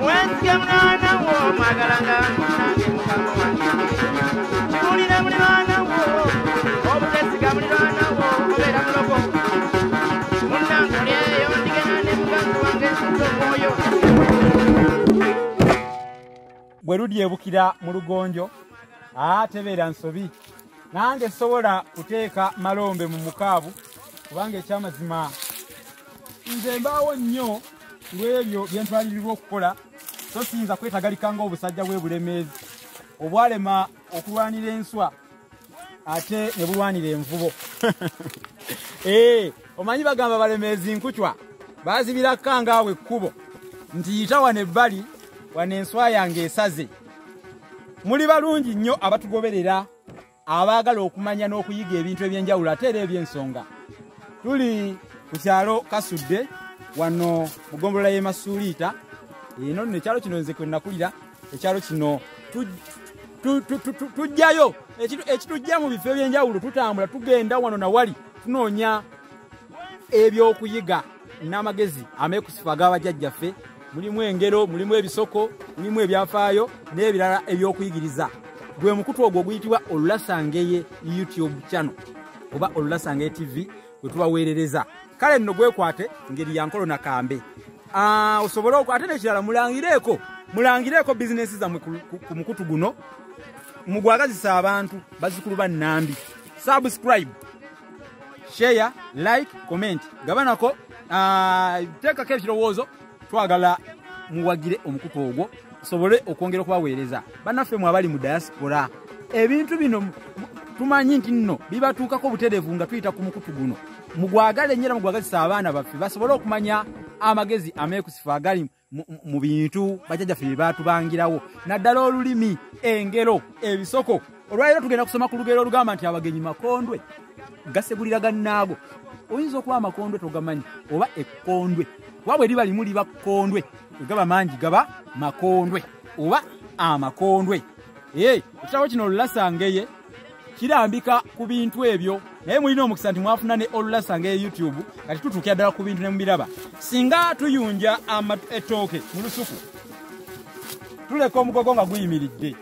Wensiga mwana wo magalanga nange mukama wange. Kiwulira muliraana wo obutesiga muliraana wo obeera mulogo. Munnange oli eyo ndigenda ne muganzi wange nsudde omwoyo. Bwe ludyebukira mu lugonjo tebeera nsobi. Nange sobola kuteeka malombe mu mukaabu kubanga ekyamazima nze mbaawo nnyo lw'ebyo bye ntwalirirwa okukola, so siyinza kwetagalika obusajja bw'ebulemeezi obwalema okulwanira enswa ate ne bulwanira envubo. Omanyi bagamba balemeezi nkucwa baazibira kkangaawe ekkubo nti yita wano ebbali wano enswa yange esaze. Muli balungi nnyo abatugoberera abaagala okumanya n'okuyiga ebintu eby'enjawulo ate era eby'ensonga. Tuli ku kyalo Kasudde wano mu ggombolola y'e Masuuliita. Eno nno ekyalo kino nze kwe nakulira. Ekyalo kino tujjayo ekitujja mu bifo eby'enjawulo, tutambula tugenda wano na wali tunoonya ebyokuyiga n'amagezi ameekusifu ag'abajjajjaffe. Mulimu engero, mulimu ebisoko, mulimu ebyafaayo n'ebirala ebyokuyigiriza. Gwe mukutu ogwo guyitibwa Olulasangeye YouTube channel oba Olulasangeye TV gwe tubaweerereza. Kale nno gwekwate ngeri ya nkolo na kambe. Osobola ate n'ekirala mulangireeko bizinesi zammwe ku mukutu guno, mugwagazisa abantu bazzukulu ba Nnambi. Subscribe, share, like, comment. Gabanako teekako ekirowoozo, twagala muwagire omukutu ogwo sobole okwongera okubaweereza. Bannaffe mwe abali mu diaspora ebintu bino tumanyi nti nno bibatuukako butereevu nga tuyita ku mukutu guno. Mugwagale nnyo mugwagazisa abaana baffe basobole okumanya amagezi ameekusifu agali mu bintu bajjajjaffe bye baatubangirawo, naddala olulimi, engero, ebisoko. Olwaleero tugenda kusoma ku lugero olugamba nti abagenyi makondwe gasegulira gannaago. Oyinza okuba amakondwe togamanyi oba ekkondwe wabwe liba limu liba kkondwe, gaba mangi gaba makondwe oba amakondwe. Ekitabo kino Olulasangeye kirambika ku bintu ebyo, naye mulina omukisa nti mwafuna ne Olulasangeye YouTube kati tutuukira ddala ku bintu ne mubiraba. Singa tuyunja ettooke mu lusuku tuleka omugogo nga guyimiridde,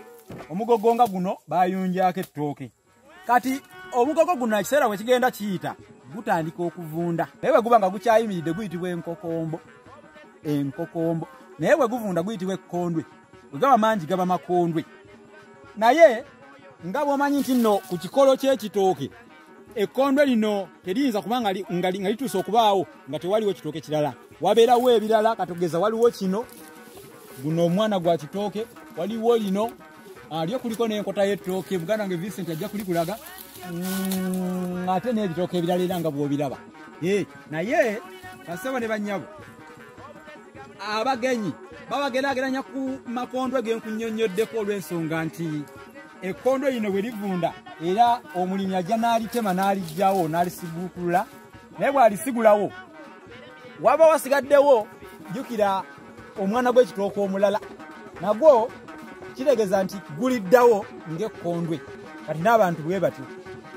omugogo nga guno bayunjako ettooke. Kati omugogo guno ekiseera bwe kigenda kiyita gutandika okuvunda, naye bwe guba nga gukyayimiridde guyitibwa enkokombo. Naye bwe guvunda guyitibwa ekkondwe, bwe gaba mangi gaba makondwe. Naye nga bw'omanyi nti nno ku kikolo ky'ekitooke ekkondwe lino teriyinza kuba nga lituuse okubaawo nga tewaliwo kitooke kirala, wabeerawo ebirala. Katogeza waliwo kino, guno omwana gwa kitooke, waliwo lino lyo kuliko n'enkota y'ettooke. Buganda nge Vincent ajja kulikulaga ate n'ebitooke ebirala era nga bw'obiraba. Naye basebo ne bannyabo abagenyi babageraageranya ku makondwe genkunnyonnyoddeko olw'ensonga nti ekkondwe lino bwe livunda era omulimi ajja n'alitema n'alijjawo n'alisiguukulula, naye bw'alisigulawo waba wasigaddewo jjukira omwana gw'ekitooke omulala nagwo kiregeza nti guliddawo ng'ekkondwe. Kati n'abantu bwe batyo,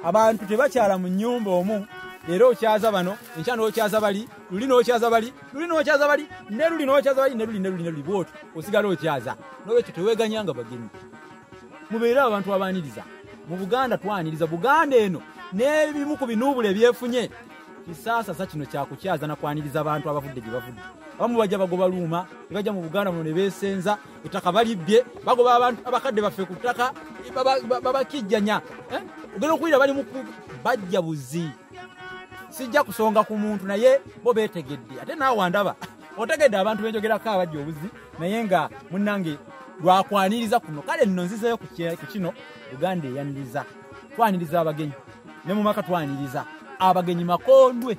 abantu tebakyala mu nnyumba omu. Leero okyaza bano, enkya n'okyaza bali, luli n'okyaza bali, luli n'okyaza bali, ne luli n'okyaza bali, ne luli bw'otyo osigala okyaza. N'olwekyo teweeganyanga bagenyi. Mubeere abantu abaaniriza. Mu Buganda twaniriza. Buganda eno n'ebimu ku binuubula ebyefunye kisaasasa kino kyakukyaza na kwaniriza abantu abavudde gye bavudde. Abamu bajja bagoba luuma, ne bajja mu Buganda muno ne beesenza, ettaka balibbye, bagoba abantu abakadde baffe ku ttaka babakijjanya. Ogenda okuwulira bali mu bajja buzi. Sijja kusonga ku muntu naye bo beetegedde. Ate naawe wandaba otegedde abantu benjogerako abajja obuzi naye nga munnange lwakwaniriza kuno. Kale nno nzizeyo ku kino Uganda eyaniriza. Twaniriza abagenyi ne mu maka twaniriza abagenyi makondwe.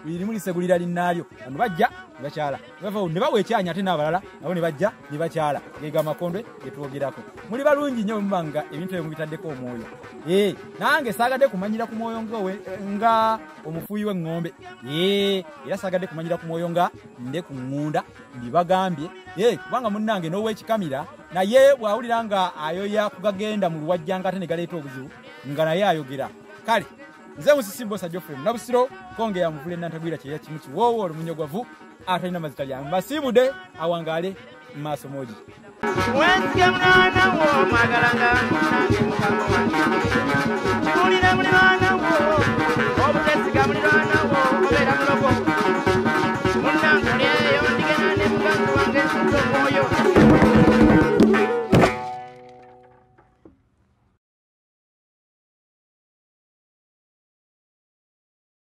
Lirimu lisegulira linnaalyo. Bano bajja ne bakyala, ne bawa ekyanya ate n'abalala nabo ne bajja ne bakyala. Gega makondwe getwogerako. Muli balungi nnyo mubanga ebintu ebyo mubitaddeko omwoyo. Nange saagadde kumanyira ku mwoyo nga omufuuyi w'eŋŋombe. Era saagadde kumanyira ku mwoyo nga nde ku ŋŋunda ndibagambye. Kubanga munnange n'ow'ekikamira naye bw'awulira nga ayoya kugagenda mu luwajjanga ate ne galeeta obuzibu nga naye ayogera. Kale nze Musisimbo Sajjofrem Nabusiro konge ya muvule nantagwira kye kimu kiwoowo olumunyo gwavu atalina mazita lyange. Mbasiibude awangale mu maaso moji. Wenzige mwana wo magalanga nange mukama